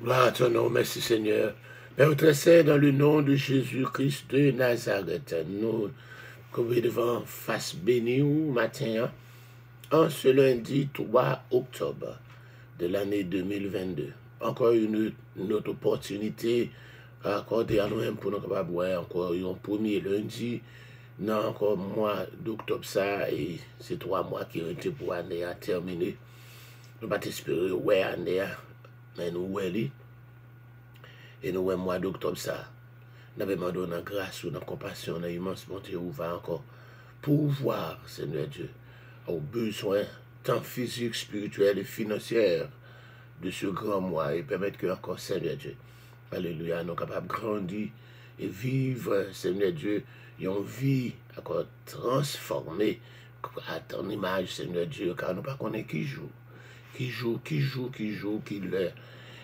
Gloire à ton nom, merci Seigneur. Père très saint, dans le nom de Jésus-Christ de Nazareth, nous courons devant face bénie ou matin, en ce lundi 3 octobre de l'année 2022. Encore une autre opportunité accordée à nous-mêmes pour nous capables voir encore un premier lundi, non encore mois d'octobre ça, et c'est 3 mois qui ont été pour l'année à terminer. Nous ne pouvons pas espérer ouais année, mais nous ouais et nous ouais mois d'octobre ça. Nous avons demandé dans grâce ou dans compassion, dans immense bonté, où va encore pour voir, Seigneur Dieu, aux besoins tant physiques, spirituels et financiers de ce grand mois et permettre que encore, Seigneur Dieu, alléluia, nous sommes capables de grandir et vivre, Seigneur Dieu, une vie encore transformée à ton image, Seigneur Dieu, car nous ne connaissons pas qui joue, qui l'heure.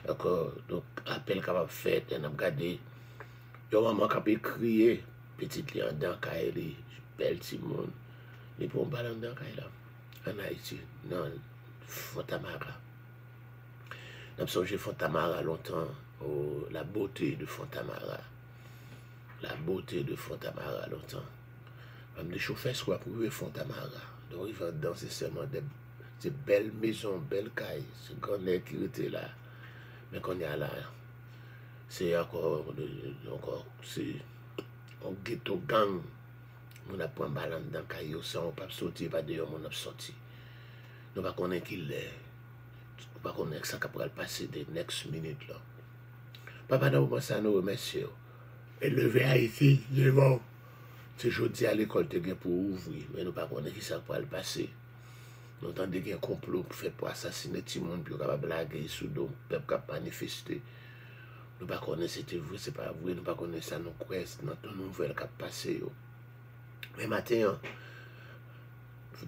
Encore, donc, appel capable fait, et nous regardé, il y a un moment qui a crié, petite lion dans Kaili, belle Simone, les pour un ballon dans Kaila, en Haïti, dans Fontamara. Nous avons songé Fontamara longtemps, la beauté de Fontamara. La beauté de Fontamara longtemps. Même des chauffeurs soit pour eux Fontamara. Donc ils vont danser seulement des belles maisons, belles cailles, ce grand air qui était là. Mais qu'on y a là, c'est encore c'est un ghetto gang. On a pris un ballon dans le caillou, ça on ne peut pas sortir, pas d'ailleurs on a sorti. Nous ne connaissons pas qui l'est. Nous ne connaissons pas ça qui pourrait passer des next minutes là. Papa, nous pensons nous remercier. Et lever Haïti, devant. C'est jeudi à l'école pour ouvrir, mais nous ne connaissons pas qui ça pourrait passer. Nous entendons qu'il y a un complot pour assassiner tout le monde, pour blaguer sous le peuple qui a manifesté. Nous ne connaissons pas si c'était vrai, c'est pas vrai, nous ne connaissons pas ça, nous croyons dans nos nouvelles qui a passé. Mais maintenant,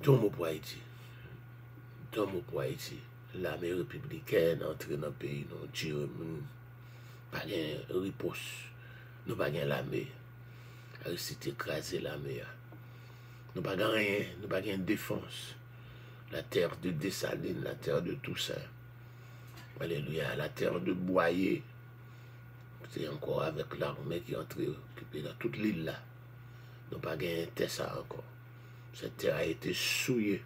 deux mots pour Haïti. Deux mots pour Haïti. L'armée républicaine entre dans le pays, nous tirons, pas de riposte, nous pas de l'armée. Aristide écraser l'armée. Nous pas de rien, nous pas de défense. La terre de Dessalines, la terre de Toussaint. Alléluia, la terre de Boyer. C'est encore avec l'armée qui est entrée, occupée dans toute l'île là. Nous pas gagné ça encore. Cette terre a été souillée.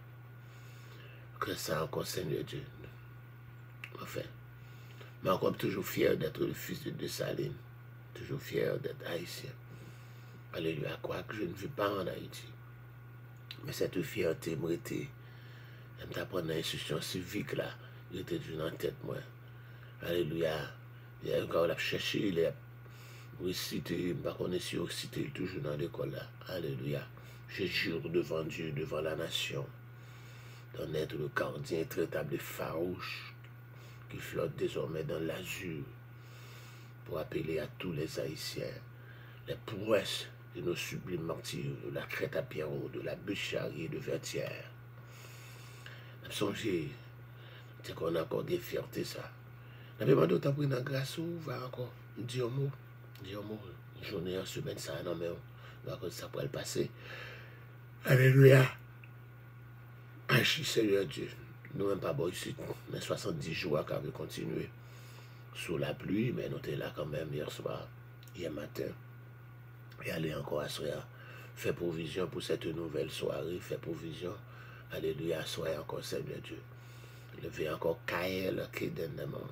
Que ça encore, Seigneur Dieu. enfin. Mais encore toujours fier d'être le fils de Dessalines. Toujours fier d'être haïtien. Alléluia, quoi que je ne vis pas en Haïti. Mais cette fierté m'était, elle m'apprend dans l'institution civique là, il était toujours en tête, moi. Alléluia. Il y a encore la chercher, il a récité, je ne sais pas si on cité toujours dans l'école là. Alléluia. Je jure devant Dieu, devant la nation, d'en être le gardien intraitable et farouche qui flotte désormais dans l'azur pour appeler à tous les Haïtiens les prouesses de nos sublimes martyrs, de la Crête à Pierrot, de la Bûcherie de Vertières. Songez, c'est qu'on a encore des fiertés, ça. La même d'autres après dans grâce ou va encore dire un mot, une journée en semaine, ça, non, mais on ça pourrait le passer. Alléluia. Achille, Seigneur Dieu. Nous même pas bon ici, mais 70 jours qu'on veut continuer sous la pluie, mais nous étions là quand même hier soir, hier matin. Et aller encore à soir, faire provision pour cette nouvelle soirée, faire provision, alléluia, soyez encore Seigneur Dieu. Levez encore Kael, qui donne le monde,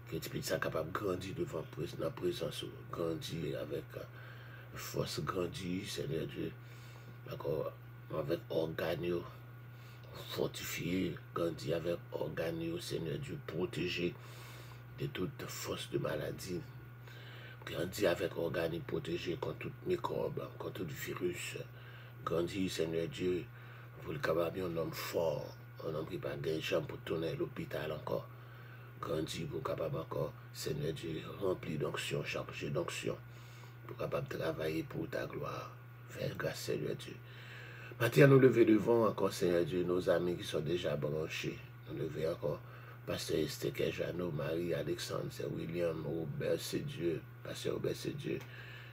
que tu puisses être capable de grandir devant la présence, grandir avec force, grandir, Seigneur Dieu, encore avec organes fortifié, grandir avec organes, Seigneur Dieu, protégé de toute force de maladie. Grandis avec organes protégés contre tout microbe, contre tout virus. Grandis, Seigneur Dieu, pour le capable un homme fort, un homme qui n'a pas de jambes pour tourner à l'hôpital encore. Grandis pour capable encore, Seigneur Dieu, rempli d'onction, chargé d'onction, pour capable travailler pour ta gloire. Fais grâce, Seigneur Dieu. Maintenant, nous lever devant encore, Seigneur Dieu, nos amis qui sont déjà branchés. Nous lever encore. Pasteur Esteke Jeannot, Marie, Alexandre, William, Robert, c'est Dieu, Pasteur Robert, c'est Dieu,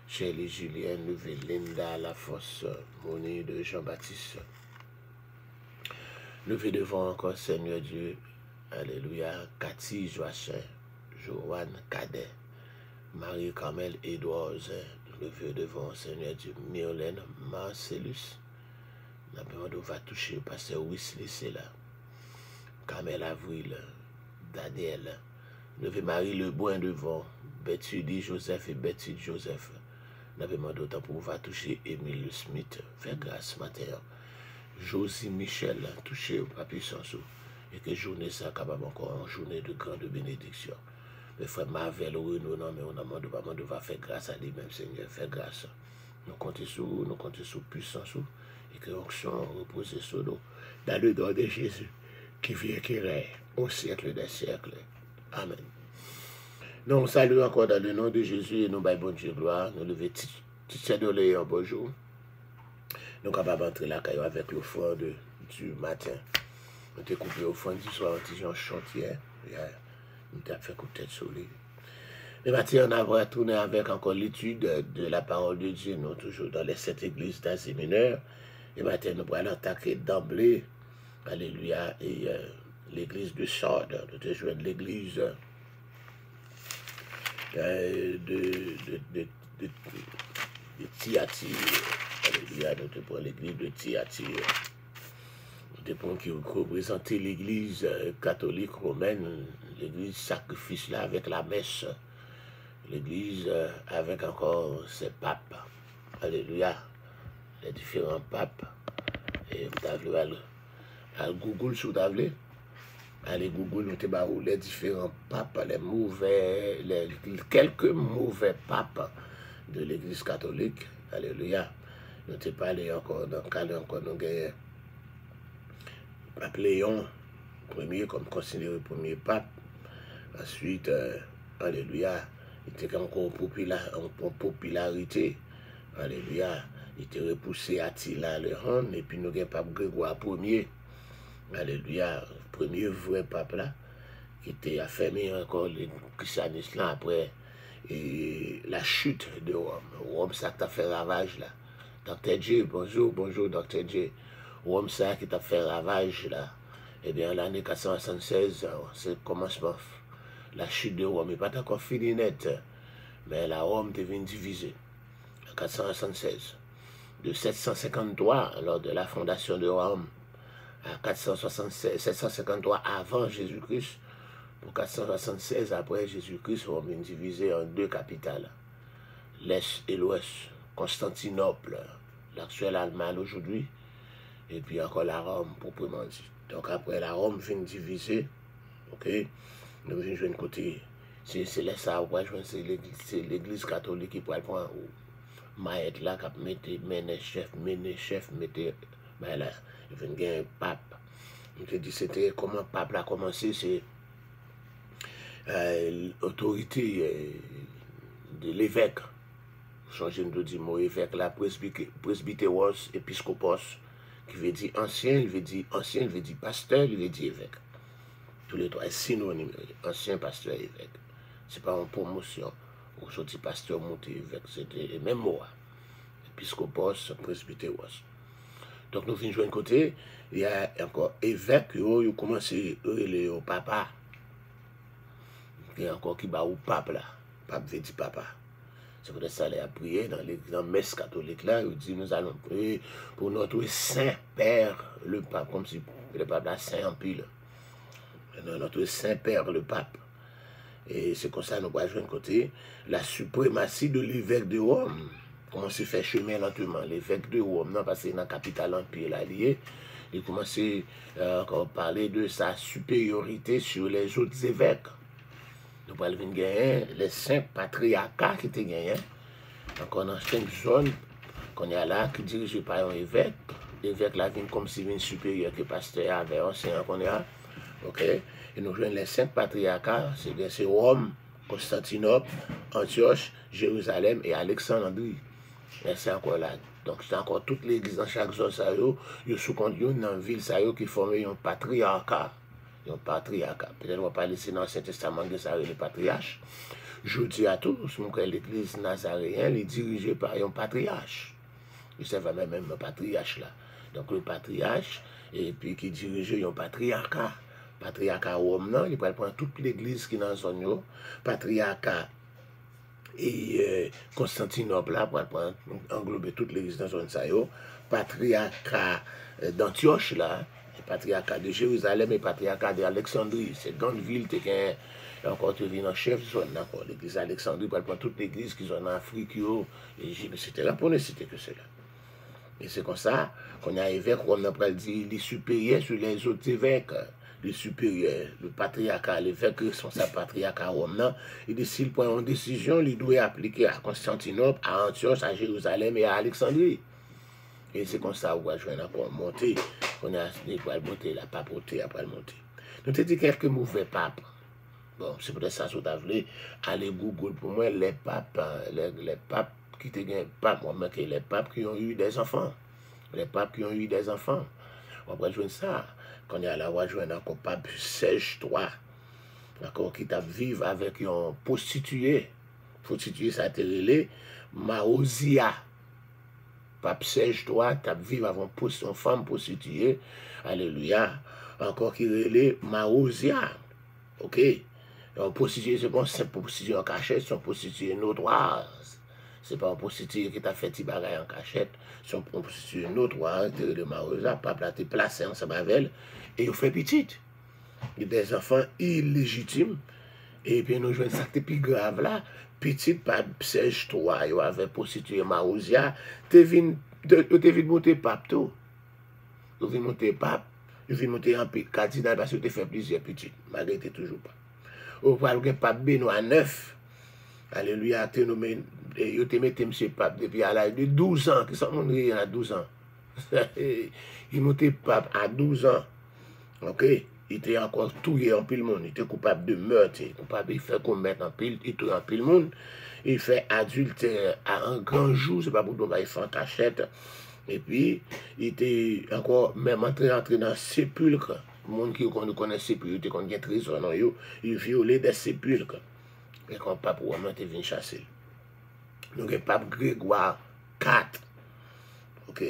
Shirley, Julien, Levé, Linda, Lafosse, Moni de Jean-Baptiste. Levé devant encore, Seigneur Dieu, Alléluia, Cathy, Joachim, Joanne, Cadet, Marie-Carmel, Edouard, levé devant, Seigneur Dieu, Myrlène, Marcellus, la demande va toucher, Pasteur Wesley, c'est là, Camel Avril, Daniel, Levé Marie Le Boin devant, Bethudi Joseph et Bethudi Joseph. Nous avons demandé autant pour va toucher Émile Smith, faire grâce matin. Josie Michel, toucher au papier sans et que journée ça capable encore une journée de grande bénédiction. Le frère Marvel, non, mais on a demandé va faire grâce à lui-même, Seigneur, faire grâce. Nous comptons sur puissance et que l'onction repose sur nous. Dans le nom de Jésus, qui vient qui règne au siècle des siècles. Amen. Nous saluons encore dans le nom de Jésus et nous baillons bon Dieu gloire. Nous levons petit de un bonjour. Nous sommes capables d'entrer là avec l'offrande du matin. Nous avons coupé l'offrande du soir, nous avons chantier. Nous avons fait coup de tête sur lui. Le matin, on a retourné avec encore l'étude de la parole de Dieu. Nous toujours dans les 7 églises d'Asie mineure. Le matin, nous allons attaquer d'emblée. Alléluia. Et l'église de Sardes. Nous avons joué l'église de Thyatire. Alléluia. Nous avons l'église de Thyatire. Nous avons qui représentait l'église catholique romaine. L'église sacrifice là avec la messe. L'église avec encore ses papes. Alléluia. Les différents papes. Et vous avez à Google, si vous avez allez Google, nous avons les différents papes, quelques mauvais papes de l'église catholique. Alléluia. Nous avons parlé encore dans le cadre encore nous avons pape Léon, premier comme considéré premier pape. Ensuite, alléluia, il était encore en popularité. Alléluia. Il était repoussé à Attila le Hun, et puis nous avons pape Grégoire Ier. Alléluia. Premier vrai pape là, qui était affermé encore le christianisme là après la chute de Rome. Rome, ça t'a fait ravage là. Dr. J, bonjour, Dr. J. Rome, ça qui t'a fait ravage là. Eh bien, l'année 476, c'est le commencement. La chute de Rome n'est pas encore finie net, mais la Rome devient divisée. En 476. De 753, lors de la fondation de Rome, à 753 avant Jésus-Christ, pour 476 après Jésus-Christ, on vient diviser en deux capitales, l'Est et l'Ouest, Constantinople, l'actuelle Allemagne aujourd'hui, et puis encore la Rome, proprement dit. Donc après la Rome vient diviser, ok, nous venons jouer un côté, c'est là ça, c'est l'église catholique qui pourrait prendre Maître là, qui mette chef, mette, ben là, il vient gagner un pape. Je te dis, c'était comment le pape a commencé, c'est l'autorité de l'évêque. Changer de dire mot évêque là, presbyteros, épiscopos, qui veut dire ancien, il veut dire pasteur, il veut dire évêque. Tous les trois, synonyme, ancien pasteur évêque. C'est pas une promotion. Ou sorti pasteur monté évêque, c'était le même mot. Épiscopos, presbyteros. Donc nous venons jouer un côté, il y a encore évêque, il commence au papa. Il y a encore qui bat au pape là. Pape veut dire papa. C'est pour ça qu'il a prié dans la messe catholique là, il dit nous allons prier pour notre Saint-Père, le pape, comme si le pape là saint en pile. Notre Saint-Père, le pape. Et c'est comme ça que nous allons jouer un côté, la suprématie de l'évêque de Rome. Comment se fait chemin lentement. L'évêque de Rome, non, parce que dans la capitale empire là lié, il commence à parler de sa supériorité sur les autres évêques. Nous allons gagner les 5 patriarcats qui étaient gagnés. Encore dans 5 zones qu'on y a là, qui dirigent par un évêque. L'évêque là vient comme si il supérieur que le pasteur avait ancien qu'on y a. Ok? Et nous jouons les 5 patriarcats, c'est Rome, Constantinople, Antioche, Jérusalem et Alexandrie. Et c'est encore là. Donc c'est encore toutes les églises dans chaque zone, ils sont compte dans une ville qui forment un patriarcat. Un patriarcat. Peut-être qu'on va pas laisser dans l'Ancien Testament que ça les patriarches. Je dis à tous, l'église nazaréenne est dirigée par un patriarche. Il s'est même un patriarche là. Donc le patriarche, et puis qui dirige un patriarcat. Patriarcat Rome, non, il peut prendre toute l'église qui est dans la zone, patriarcat et Constantinople, là, pour englober toute l'église dans la zone, patriarcat d'Antioche, là, patriarcat de Jérusalem et patriarcat d'Alexandrie. C'est grande ville qui est encore devenu en chef zone, l'église d'Alexandrie, pour prendre toute l'église qui est en Afrique, l'Égypte, etc. Pour ne citer que cela. Et c'est comme ça qu'on a évêque, on a dit les supérieurs sur les autres évêques. Le supérieur, le patriarcat, l'évêque responsable patriarcat Rome, il décide pour une décision, il doit appliquer à Constantinople, à Antioche, à Jérusalem et à Alexandrie. Et c'est comme ça qu'on va jouer encore monter, on a monter la papauté après monter. Nous avons dit quelques mauvais papes. Bon, c'est peut-être ça que vous avez aller Google pour moi, les papes qui te gagnent pas, moi, mais les papes qui ont eu des enfants. Les papes qui ont eu des enfants. On va jouer ça. Quand il y a la voie joindre encore pape Serge III, d'accord, qui t'a vivre avec un prostitué. Prostitué, ça a été relé Maosia. Pape Serge III, t'a vivre avec une femme prostituée. Alléluia. Encore qui relé Maosia. Ok. Un prostitué, c'est pas un simple prostitué en cachette, c'est un prostitué notoise. C'est pas un prostitué qui t'a fait petit bagage en cachette, c'est un prostitué notoire, de Maosia, pape là, t'es placé ensemble avec elle, et il fait petite. Il y a des enfants illégitimes, et puis nous jouons ça qui est plus grave là, petite pape Serge III, il avait prostitué Maosia, t'es venu monter pape tout. Tu viens monter pape, tu viens monter en cardinal parce que tu fait plusieurs petites, malgré que toujours pas. Au point où pape Benoît IX, alléluia, tu nommé, tu te mets M. Pape depuis à l'âge de 12 ans, qui sont montés à 12 ans. Il montait pape à 12 ans. Ok? Il était encore tué en pile monde. Il était coupable de meurtre. Coupable, il fait commettre en pile, il tue en pile monde. Il fait adultère à un grand jour, c'est pas pour nous, il fait en cachette. Et puis, il était encore même entré dans le sépulcre. Le monde qui connaît sépulcre, qui connaît trésor, il violait des sépulcres. Et quand le pape Romain était venu chasser. Donc, le pape Grégoire IV. Ok.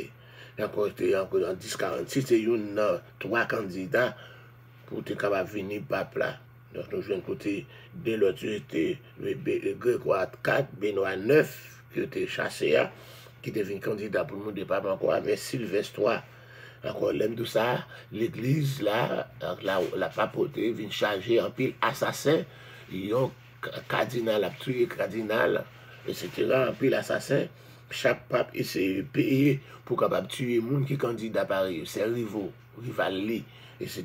Encore, en 1046, c'est une 3 candidats pour être capable de venir pape là. Donc, nous jouons côté de l'autre, c'était le Grégoire IV, Benoît IX, qui était chassé, qui était venu candidat pour le monde de pape encore, avec Sylvestre III. encore l'aime tout ça, l'église là, la papauté vient charger en pile assassin, ils ont cardinal a tué cardinal, etc. En pile assassin, chaque pape essaie de payer pour capable tuer les gens qui candidat pareil, c'est rivaux, rivali, etc.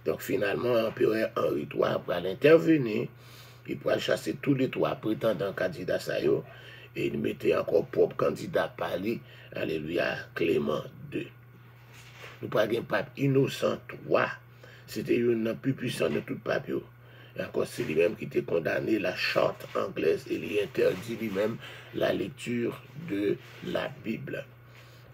Donc finalement, l'empereur Henri III va intervenir, il pourra chasser tous les trois prétendants candidats ça yo, et il mettait encore propre candidat par lui, alléluia, Clément II. Nous pas un pape innocent III, c'était un plus puissant de tout pape yo. Et encore c'est lui-même qui était condamné la charte anglaise et il interdit lui-même la lecture de la Bible.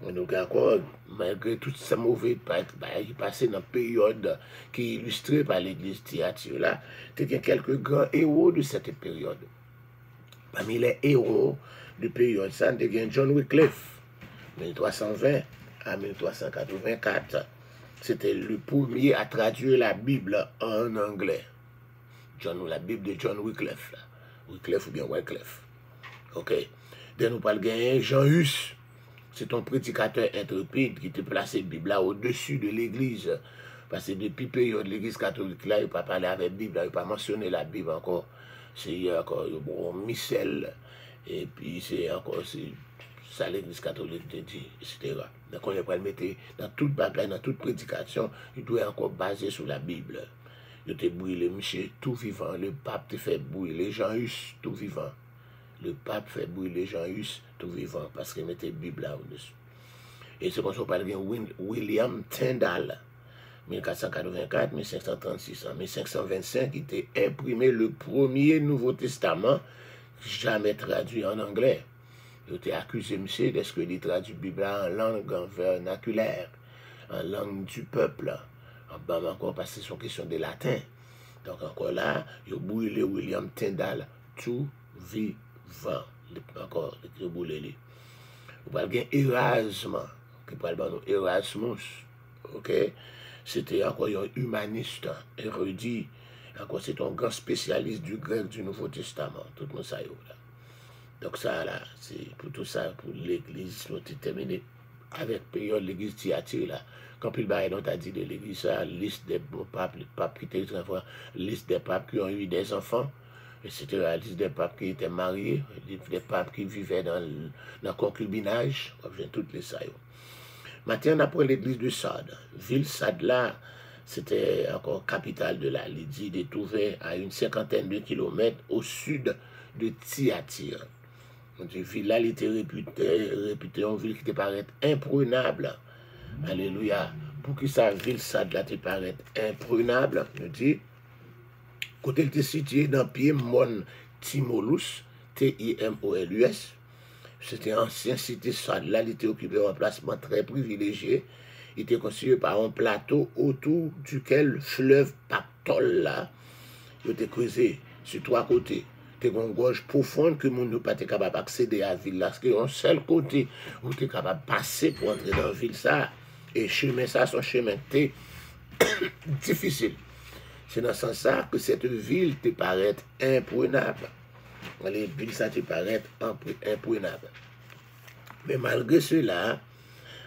Donc encore, malgré tout ça mauvais, il passait dans une période qui est illustrée par l'église Thyatire là, il y a quelques grands héros de cette période. Parmi les héros de période, ça, il y a John Wycliffe, 1320 à 1384. C'était le premier à traduire la Bible en anglais. La Bible de John Wycliffe. Wycliffe ou bien Wycliffe. Ok. De nous parle gagner Jean Hus. C'est un prédicateur intrépide qui te placé la Bible là au-dessus de l'église. Parce que depuis la période de l'église catholique là, il n'a pas parlé avec la Bible, il n'a pas mentionné la Bible encore. C'est encore bon, missel. Et puis c'est encore ça l'église catholique te dit, etc. Donc on va le mettre dans toute bataille, dans toute prédication, il doit encore baser sur la Bible. Il te brûlé, monsieur, tout vivant. Le pape te fait brûler Jean Hus, tout vivant. Le pape fait brûler Jean Hus, tout vivant, parce qu'il mettait la Bible là au-dessus. Et c'est comme ça qu'on parle de William Tyndale, 1484-1536, en 1525, il était imprimé le premier Nouveau Testament jamais traduit en anglais. Il était accusé, monsieur, d'être que il traduit la Bible en langue vernaculaire, en langue du peuple. En bas encore parce que c'est une question de latin. Donc encore là, il a brûlé William Tyndale, tout vivant. Encore, il a brûlé. Vous parlez Erasme, qui parle de Erasmus. Ok? C'était encore un humaniste, érudit. Encore, c'est un grand spécialiste du grec du Nouveau Testament. Tout le monde sait là. Donc ça là, c'est pour tout ça, pour l'église, nous avons terminé avec la période de l'église Thyatire là. Quand il a dit de l'église, ça, liste des papes, les papes qui étaient liste des papes qui ont eu des enfants, etc. La liste des papes qui étaient mariés, des papes qui vivaient dans le concubinage, toutes les ça. Maintenant, après l'église de Sade, ville Sade là, c'était encore capitale de la Lydie, trouvée à une 50aine de kilomètres au sud de Thyatire. Cette ville-là, elle était réputée une ville qui te paraît imprenable. Alléluia. Pour que sa ville, ça te paraît imprenable, je dis, côté elle était située dans Piémon Timolus, Timolus, c'était un ancien cité Sade. Là, il était occupé un emplacement très privilégié. Il était constitué par un plateau autour duquel le fleuve Pactol, là, il était creusé sur trois côtés. C'était une gorge profonde que le monde n'a pas été capable d'accéder à la ville. Parce qu'il y a un seul côté où tu es capable de passer pour entrer dans la ville. Ça, et chemin, ça, son chemin était difficile. C'est dans ce sens-là que cette ville te paraît imprenable. Les villes, ça te paraît imprenable. Mais malgré cela,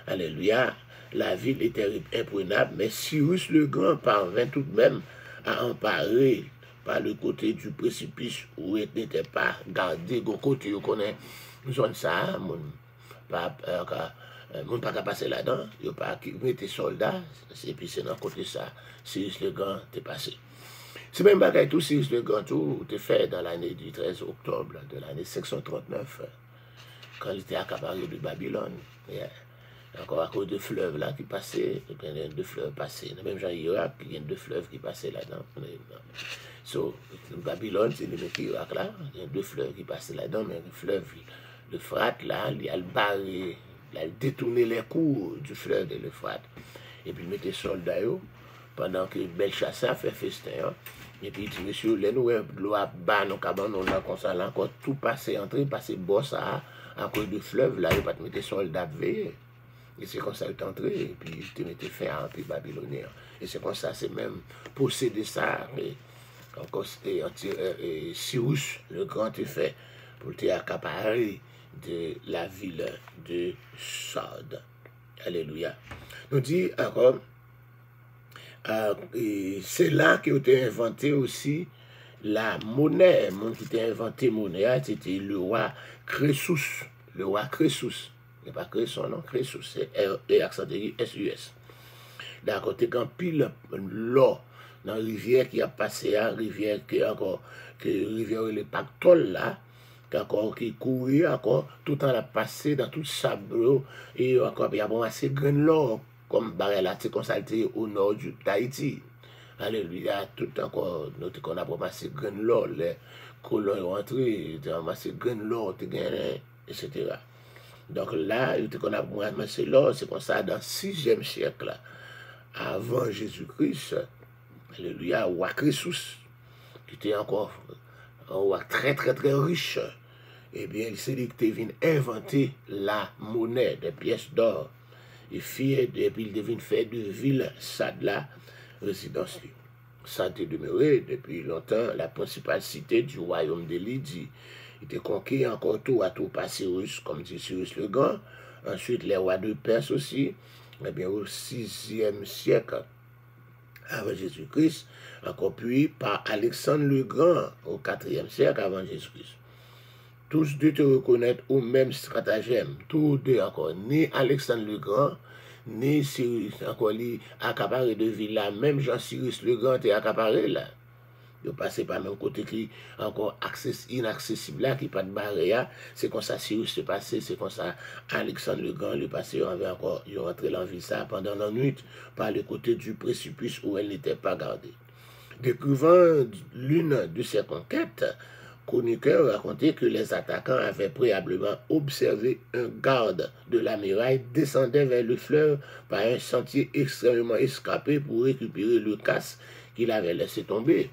alléluia, la ville était imprenable, mais Cyrus le Grand parvint tout de même à emparer par le côté du précipice où il n'était pas gardé, au côté où on connaît une zone ça, mon pas passer là-dedans, il n'y a pas qui mettait soldats, et puis c'est dans le côté ça, Cyrus le Grand t'est passé. C'est même pas tout Cyrus le Grand, tout était fait dans l'année du 13 octobre de l'année 539, quand il était accaparé de Babylone. Yeah. Encore à cause de fleuves là qui passaient, et bien il y a deux fleuves passés. Même Jean Irak, il y a deux fleuves qui passaient là-dedans. So, Babylone, c'est le même Irak là, il y a deux fleuves qui passaient là-dedans, mais le fleuve, le Frat là, il a barré, il a détourné les cours du fleuve de l'Euphrate. Et puis il mettait soldats pendant que Belshazzar fait festin. Hein. Et puis il dit, monsieur, les nous, l'eau a bas, nos cabanes, on a comme ça, là, encore tout passé, entré, passé boss à cause du fleuve, là, il va te mettre soldats veillés. Et c'est comme ça qu'il est entré, et puis il te mettait fin à l'Empire babylonien. Et c'est comme ça, c'est même posséder ça, et encore Cyrus, le grand effet, pour te accaparer de la ville de Sade. Alléluia. nous dit encore, c'est là qu'a été inventé aussi la monnaie. Le monde qui a inventé la monnaie, c'était le roi Crésus. Le roi Crésus. Il n'y a pas Cresson, non, Crésus, c'est R, accent aigu, S-U-S. D'accord, tu as pile l'or dans la rivière qui a passé, la rivière qui encore, rivière le pactole là, qui courait encore, tout le temps la passé dans tout le sable, et encore, il y a bon assez grand l'or, comme barrel là, c'est constaté au nord d'Haïti. Alléluia, tout encore, nous qu'on a ramassé grand l'or, les colons sont rentrés, ils ont ramassé grand l'or, etc. Donc là, qu'on a ramassé l'or, c'est comme ça, dans le 6e siècle, avant Jésus-Christ, alléluia, roi Crésus, qui était encore un roi très très très riche, eh bien, c'est lui qui vient inventer la monnaie des pièces d'or. Et puis il devine faire de ville Sadla résidence. Sade est demeuré depuis longtemps la principale cité du royaume de Lydie. Il était conquis encore tout à tout par Cyrus, comme dit Cyrus le Grand. Ensuite, les rois de Perse aussi, eh bien, au 6e siècle avant Jésus-Christ, encore puis par Alexandre le Grand au 4e siècle avant Jésus-Christ. Tous deux te reconnaître au même stratagème. Tous deux encore, ni Alexandre le Grand, ni Cyrus, encore lui, accaparé de ville là, même Jean-Cyrus le Grand est accaparé là. Il passé par le même côté qui encore inaccessible là, qui pas de barrière. C'est comme ça Cyrus se passé, c'est comme ça Alexandre le Grand le passé, il avait encore, il rentré dans la ville ça pendant la nuit, par le côté du précipice où elle n'était pas gardée. Découvrant l'une de ses conquêtes, chroniqueur racontait que les attaquants avaient préalablement observé un garde de la muraille descendant vers le fleuve par un sentier extrêmement escarpé pour récupérer le casse qu'il avait laissé tomber.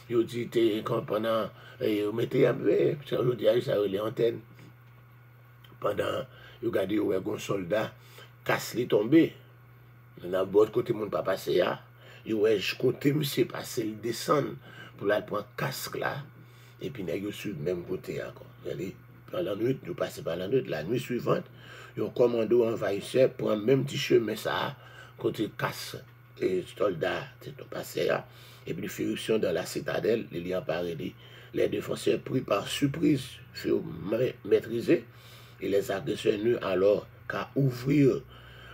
Il dit quand pendant vous mettez un peu, le diable ça les antennes. Pendant vous regardez où un soldat casse les tombé. Dans l'autre côté mon pas passé là, vous côté monsieur passer le descendre pour aller prendre casque là. Et puis, nous sommes sur le même côté encore. Dans la nuit, nous passons par la nuit. La nuit suivante, un commando envahisseur prend le même petit chemin, ça, côté casse et soldats, c'est passé là. Et puis, l'irruption dans la citadelle, les liens parés, les défenseurs pris par surprise furent maîtrisés. Et les agresseurs n'eurent alors qu'à ouvrir,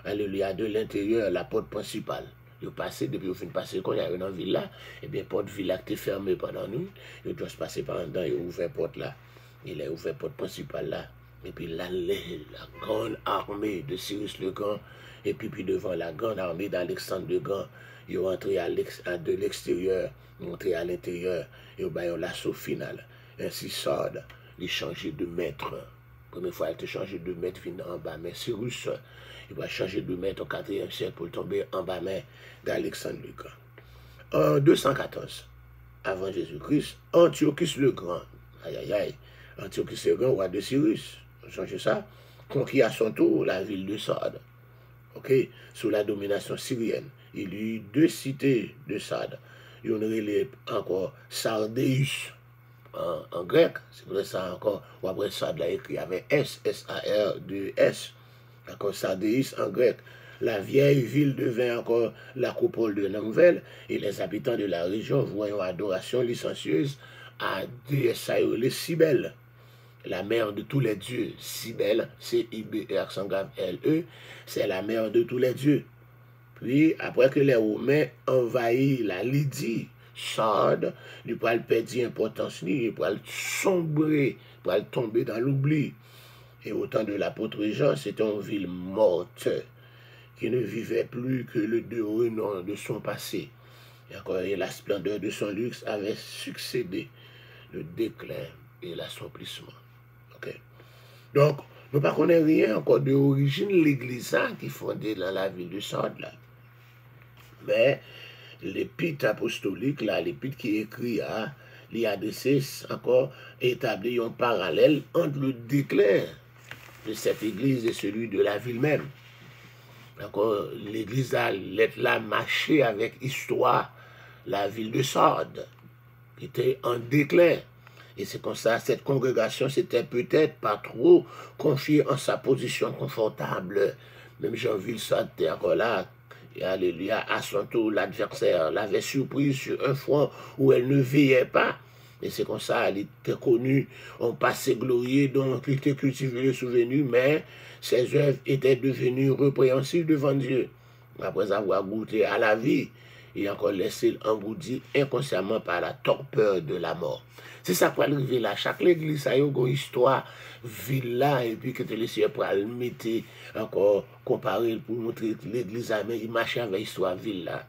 alléluia, de l'intérieur la porte principale. Ils passé depuis au fin de passer quand il y a une ville là, et bien porte ville là qui est fermée pendant nous, ils doivent passer par dedans, ils ouvrent la porte là, il a ouvert la porte principale là, et puis là, la grande armée de Cyrus le Grand, et puis devant la grande armée d'Alexandre le Grand, ils ont entré de l'extérieur, ils ont entré à l'intérieur, et ils ont l'assaut final. Ainsi Sade, il changeait de maître. Première fois, il a changé de maître, venu en bas, mais Cyrus, il va changer de maître au 4e siècle pour tomber en bas main d'Alexandre le Grand. En 214, avant Jésus-Christ, Antiochus le Grand, Antiochus le Grand, roi de Cyrus, on change ça, conquit à son tour la ville de Sade, sous la domination syrienne. Il y eut 2 cités de Sade. Il y en a encore Sardéus en grec, c'est pour ça encore, ou après Sade l'a écrit avec S, S-A-R-D-S. D'accord, Sardéus en grec. La vieille ville devint encore l'acropole de la nouvelle, et les habitants de la région voyant adoration licencieuse à déesse les Cybèle, la mère de tous les dieux. Cybèle, C-I-B-E, accent grave L-E, c'est la mère de tous les dieux. Puis, après que les Romains envahissent la Lydie, Sade, ils pourraient perdre importance, ils pourraient sombrer, ils pourraient tomber dans l'oubli. Et au temps de l'apôtre Jean, c'était une ville morte qui ne vivait plus que le renom de son passé. Et la splendeur de son luxe avait succédé le déclin et l'assombrissement. Donc, nous ne connaissons rien encore de l'origine de l'église qui est fondée dans la ville de Sade. Là. Mais l'épître apostolique, l'épître qui est écrit, il y a encore établi un parallèle entre le déclin de cette église et celui de la ville même. D'accord, l'église a là marché avec histoire la ville de Sade, qui était en déclin. Et c'est comme ça, cette congrégation s'était peut-être pas trop confiée en sa position confortable, Même Jean-Ville était encore là. Et alléluia, à son tour, l'adversaire l'avait surprise sur un front où elle ne veillait pas. Et c'est comme ça, elle était connue, on passait glorieux, donc il était cultivé le souvenir, mais ses œuvres étaient devenues répréhensibles devant Dieu. Après avoir goûté à la vie, et encore laissé engourdi inconsciemment par la torpeur de la mort. C'est ça pour arriver là. Chaque église a une histoire, ville là, et puis que le Seigneur pour le mettre encore comparé pour montrer que l'église a marché avec l'histoire ville là.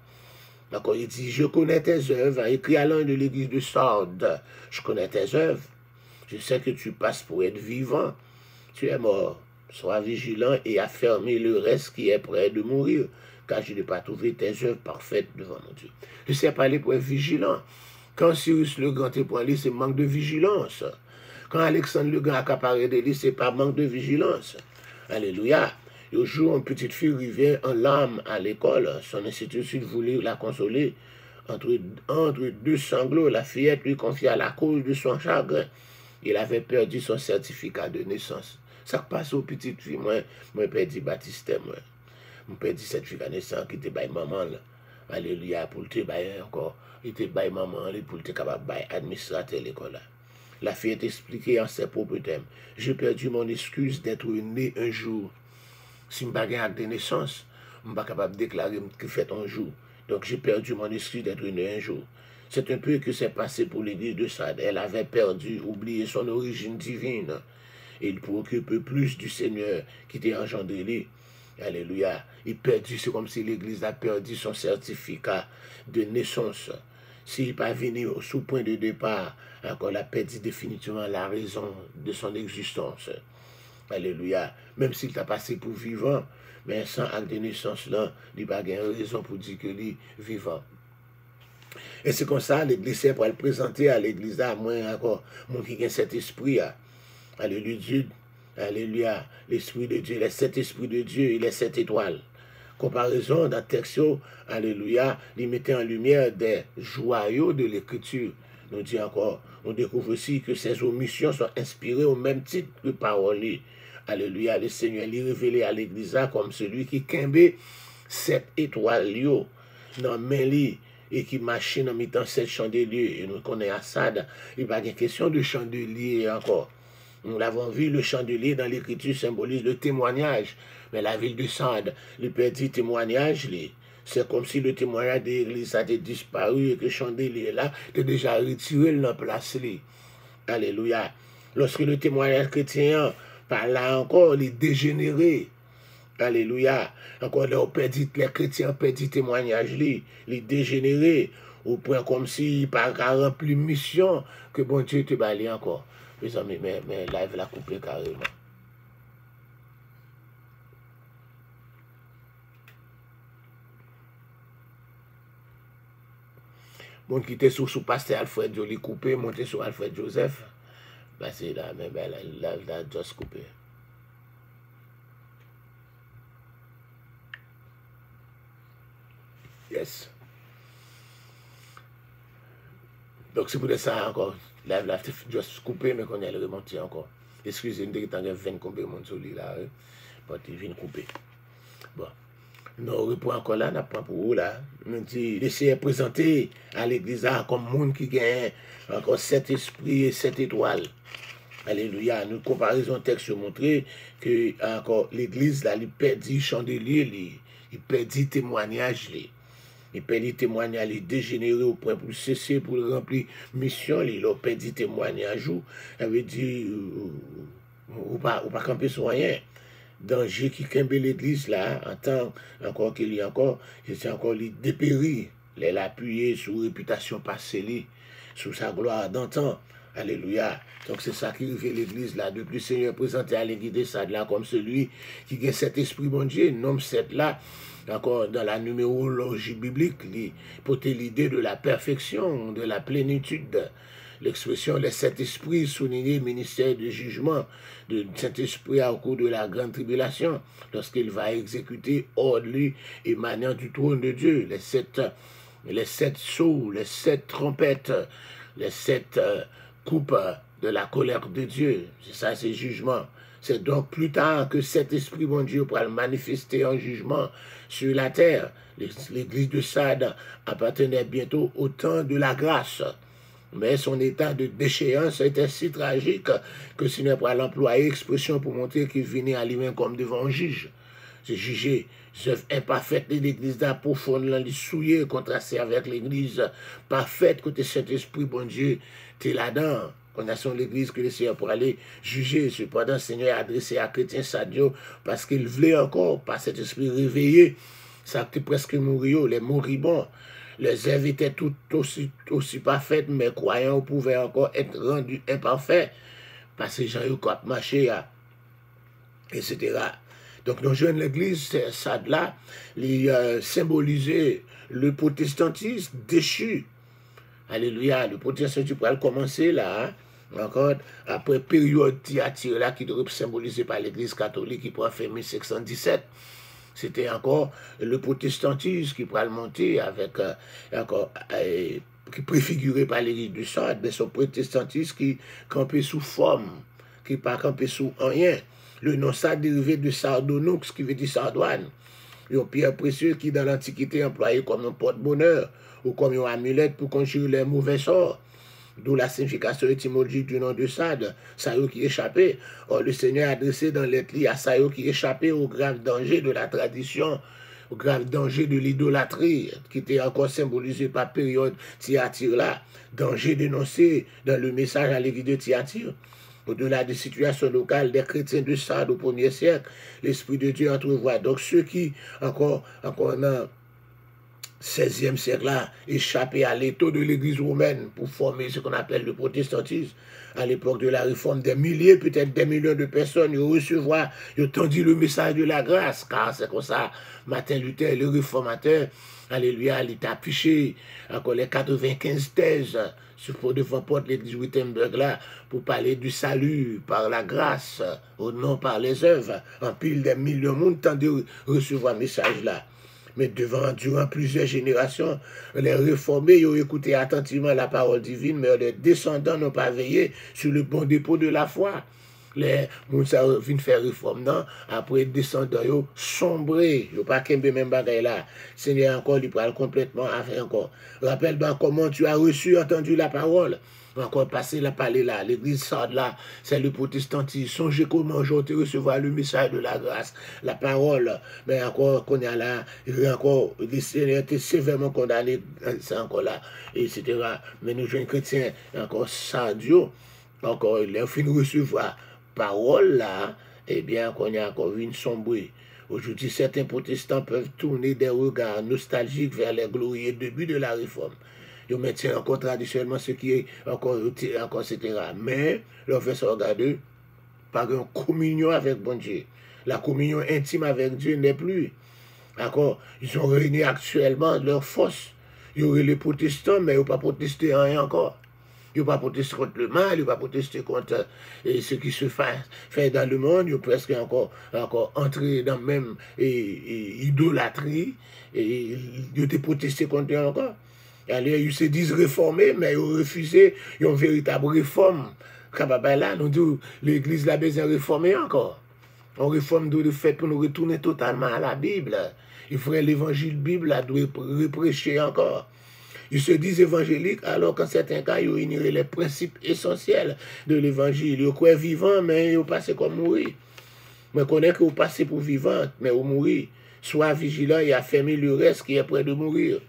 D'accord, il dit, je connais tes œuvres, écrit à l'un de l'église de Sardes, je connais tes œuvres, je sais que tu passes pour être vivant, tu es mort, sois vigilant et affermez le reste qui est prêt de mourir, car je n'ai pas trouvé tes œuvres parfaites devant mon Dieu. Je sais parler pour être vigilant. Quand Cyrus le Grand est pour lui, c'est manque de vigilance. Quand Alexandre le Grand a accaparé des livres, c'est pas manque de vigilance. Alléluia. Le jour, une petite fille revient en larmes à l'école. Son institutrice voulait la consoler. Entre deux sanglots, la fillette lui confia la cause de son chagrin. Il avait perdu son certificat de naissance. Ça passe aux petites filles. Moi, perdu baptistème. Moi, perdu certificat de naissance qui était by maman. Là. Alléluia. Pour te bailler encore. Il était by maman pour te capable by administrateur l'école là. La fillette expliquait en ses propres termes. J'ai perdu mon excuse d'être né un jour. Si je n'ai pas un acte de naissance, je ne suis pas capable de déclarer que fait un jour. Donc j'ai perdu mon excuse d'être né un jour. C'est un peu que c'est passé pour l'église de Sardes. Elle avait perdu, oublié son origine divine. Et il préoccupe plus du Seigneur qui était engendré. Alléluia. Il perdu, c'est comme si l'église a perdu son certificat de naissance. S'il n'est pas venu sous point de départ, encore la perdu définitivement la raison de son existence. Alléluia. Même s'il t'a passé pour vivant, mais sans acte de naissance là, il n'y a pas de raison pour dire que lui vivant. Et c'est comme ça, l'église pour le présenter à l'église là, moi encore, mon qui a cet esprit. Alléluia. Alléluia. L'esprit de Dieu, les sept esprits de Dieu et les 7 étoiles. Comparaison dans le texte, alléluia, il mettait en lumière des joyaux de l'écriture. Nous dit encore, on découvre aussi que ces omissions sont inspirées au même titre que paroles. Alléluia, le Seigneur lui révélé à l'église comme celui qui quimbe 7 étoiles dans main li et qui marche en mettant 7 chandeliers. Et nous connaissons Assad, il n'y a pas de question de chandelier encore. Nous l'avons vu, le chandelier dans l'écriture symbolise le témoignage. Mais la ville de Sardes, le petit témoignage, c'est comme si le témoignage de l'église a disparu et que le chandelier là était déjà retiré dans la place. Alléluia. Lorsque le témoignage chrétien, par là encore, il est dégénéré. Alléluia. Encore là, les chrétiens perdent témoignage, il est dégénéré. Au point comme si par rempli mission que bon Dieu te balait encore. Mes amis, mais live la coupé carrément. Mon qui était sous pasteur Alfred Jolie coupé, monté sur Alfred Joseph. Ben c'est là, mais ben là, juste coupé. Yes. Donc c'est pour ça encore. Là, juste coupé, mais qu'on a le remonté encore. Excusez-moi, il y a 20 combien de monde sur lui là. Parce qu'il vient couper. Bon. Nous reprenons encore là, nous pas pour vous là. Nous dit, laissez présenter à l'église comme monde qui gagne encore 7 esprits et 7 étoiles. Alléluia. Nous comparaison texte montrer que encore l'église là, il perdit chandelier, il perdit témoignage. Il perdit témoignage, il dégénéré au point pour cesser, pour remplir mission, il a perdu témoignage. Ça veut dire, ou pas camper sur rien. Danger qui kembe l'église là, en tant encore qu'il y a encore, c'est encore les dépérir, les appuyer sur réputation passée, sur sa gloire d'antan. Alléluia. Donc c'est ça qui révèle l'église là. Depuis le Seigneur présenté à l'église de Sardes là comme celui qui a cet esprit bon Dieu, nomme 7 là, encore dans la numérologie biblique, porter l'idée de la perfection, de la plénitude. L'expression les 7 esprits soulignait le ministère de jugement de Saint-Esprit au cours de la grande tribulation, lorsqu'il va exécuter hors de lui émanant du trône de Dieu, les 7 sceaux, les 7 trompettes, les 7 coupes de la colère de Dieu. C'est ça, c'est jugement. C'est donc plus tard que cet esprit, bon Dieu, pourra le manifester en jugement sur la terre. L'église de Sardes appartenait bientôt au temps de la grâce. Mais son état de déchéance était si tragique que ce n'est pas l'employer expression pour montrer qu'il venait à lui-même comme devant un juge. C'est juger les œuvres imparfaites de l'église profonde, les souiller, contraster avec l'église parfaite, côté Saint-Esprit, bon Dieu, tu es là-dedans. On a son l'église que le Seigneur pour aller juger. Cependant, le Seigneur a adressé à chrétien Sadio parce qu'il voulait encore, par cet esprit réveillé, ça a été presque mourir, les moribonds. Les œuvres étaient tout aussi parfaites, mais croyants pouvaient encore être rendus imparfaits parce que les gens ont marché, etc. Donc, nous jeunes l'église, ça là, il symbolisait le protestantisme déchu. Alléluia, le protestantisme pourrait commencer là, encore après période Thyatire là, qui doit être symbolisée par l'église catholique qui pourrait faire 1617. C'était encore le protestantisme qui pourrait monter avec qui préfiguré par l'église du Sardes, mais son protestantisme qui campait sous forme, qui pas campé sous rien. Le nom ça dérivé de Sardonux, qui veut dire sardoine. Une pierre précieuse qui dans l'Antiquité employée comme un porte-bonheur ou comme une amulette pour conjurer les mauvais sorts. D'où la signification étymologique du nom de Sardes, Sayo qui échappait. Or, le Seigneur a adressé dans l'Étlie à Sayo qui échappait au grave danger de la tradition, au grave danger de l'idolâtrie, qui était encore symbolisé par période Thyatire là, danger dénoncé dans le message à l'église de Thyatire. Au-delà des situations locales des chrétiens de Sardes au 1er siècle, l'Esprit de Dieu entrevoit. Donc ceux qui, encore dans 16e siècle là, échappé à l'étau de l'église romaine pour former ce qu'on appelle le protestantisme. À l'époque de la réforme, des milliers, peut-être des millions de personnes, ils recevoir, ils ont entendu le message de la grâce, car c'est comme ça, Martin Luther, le réformateur, alléluia, il t'a affiché encore les 95 thèses devant porte l'église Wittenberg là, pour parler du salut par la grâce, ou non par les œuvres. En pile des millions de monde tendent de recevoir ce message là. Mais durant plusieurs générations, les réformés ont écouté attentivement la parole divine, mais les descendants n'ont pas veillé sur le bon dépôt de la foi. Les gens viennent faire réforme, non? Après, les descendants ont sombré. Ils n'ont pas qu'un même bagaille là. Seigneur, encore, il parle complètement avec encore. Rappelle-moi comment tu as entendu la parole. Encore passé la parler là, l'église Sardes là, c'est le protestantisme. Songez comment j'ai recevoir le message de la grâce, la parole, mais encore qu'on a là, il encore, le Seigneur était sévèrement condamné, c'est encore là, etc. Mais nous, jeunes chrétiens, encore Sardio, encore, il a fini de recevoir parole là, eh bien, qu'on a encore une sombrer. Aujourd'hui, certains protestants peuvent tourner des regards nostalgiques vers les glorieux débuts de la réforme. Ils maintiennent encore traditionnellement ce qui est encore, etc. Mais, leur fait se regarder par une communion avec bon Dieu. La communion intime avec Dieu n'est plus. D'accord? Ils sont réunis actuellement leur force. Il y aurait les protestants, mais ils n'ont pas protesté rien encore. Ils n'ont pas protesté contre le mal, ils n'ont pas protesté contre ce qui se fait dans le monde. Ils ont presque encore entré dans la même idolâtrie. Et ils ont protesté contre eux encore. Allez, ils se disent réformés, mais ils ont refusé, ils ont une véritable réforme. Là, nous disons, l'église l'a besoin de réformer encore. On réforme de fait pour nous retourner totalement à la Bible. Il faudrait l'évangile Bible, là, doit reprêcher encore. Ils se disent évangéliques, alors qu'en certains cas, ils ignorent les principes essentiels de l'évangile. Ils croient vivant, mais ils passent comme mourir. Mais connaît que vous passez pour vivant, mais vous mourir. Sois vigilant et affermis le reste qui est près de mourir.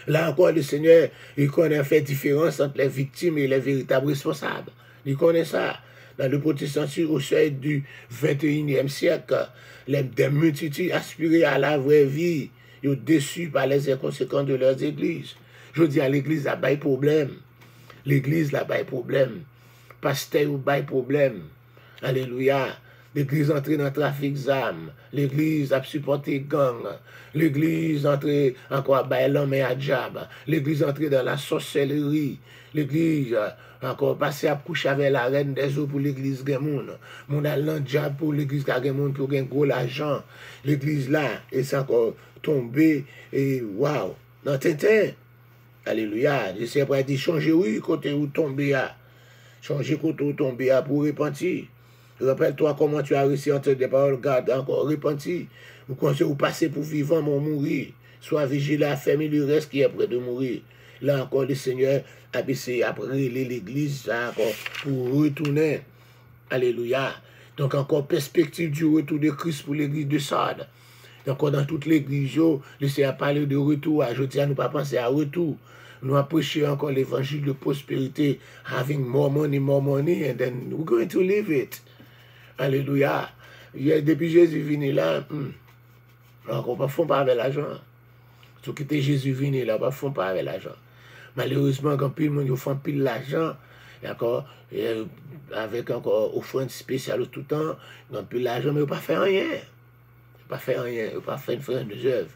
Là encore, le Seigneur, il connaît fait différence entre les victimes et les véritables responsables. Il connaît ça. Dans le protestantisme, au seuil du 21e siècle, des multitudes aspirées à la vraie vie, ils sont déçus par les inconséquences de leurs églises. Je dis à l'église, là, il y a problème. L'église, là, il y a problème. Pasteur, il y a problème. Alléluia. L'église entre dans le trafic d'armes. L'église a supporté gang. L'église entre encore à l'homme et à diable. L'église entre dans la sorcellerie. L'église encore passé à coucher avec la reine des eaux pour l'église Gemoun. Mon allant diable pour l'église Gemoun pour gagner gros l'argent. L'église là, et c'est encore tombé. Et waouh. Dans Tintin. Alléluia. Je sais pas dire changer oui, côté où tomber là. Changer côté tomber pour repentir. Rappelle-toi comment tu as réussi à entendre des paroles, garde encore, repentir. Ou quand vous passez pour vivant, mon mourir. Sois vigilant, fermez le reste qui est près de mourir. Là encore, le Seigneur a baissé après l'église encore pour retourner. Alléluia. Donc encore perspective du retour de Christ pour l'église de Sardes. Encore dans toute l'église, le Seigneur a parlé de retour. Je tiens à ne pas penser à retour. Nous avons prêché encore l'évangile de prospérité, having more money, and then we're going to live it. Alléluia. Depuis Jésus venu là, on ne fait pas avec l'argent. Ceux qui étaient Jésus venu là, on ne fait pas avec l'argent. Malheureusement, quand pile monde font pile l'argent, avec encore offrande spéciale tout le temps, quand pile l'argent, mais on ne pas faire rien. Pas faire rien, pas faire une frère de œuvre.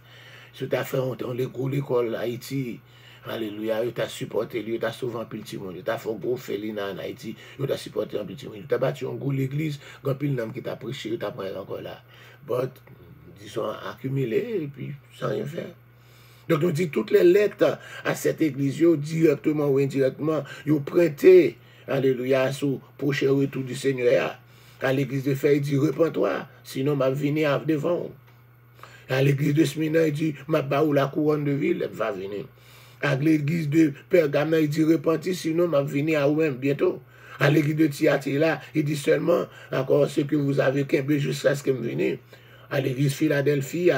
Si tu as fait l'école Haïti, alléluia, tu as supporté, tu as sauvé un petit monde, tu as fait un gros félin en Haïti, tu as supporté un petit monde, tu as battu un gros l'église, quand pile l'homme qui t'a prêché, tu as pris encore là. But, disons, accumulé, et puis sans rien faire. Donc, on dit toutes les lettres à cette église, directement ou indirectement, ils ont prêté, alléluia, sur le prochain retour du Seigneur. À l'église de Fer, il dit, repens-toi, sinon m'a venir devant. À l'église de Smyrna, il dit, m'a baou la couronne de ville, elle va venir. À l'église de Pergamon, il dit, repentis, sinon m'a venir à vous-même bientôt. À l'église de Thyatira, il dit seulement, encore ce que vous avez qu'un jusqu'à ce que me venir. À l'église Philadelphie,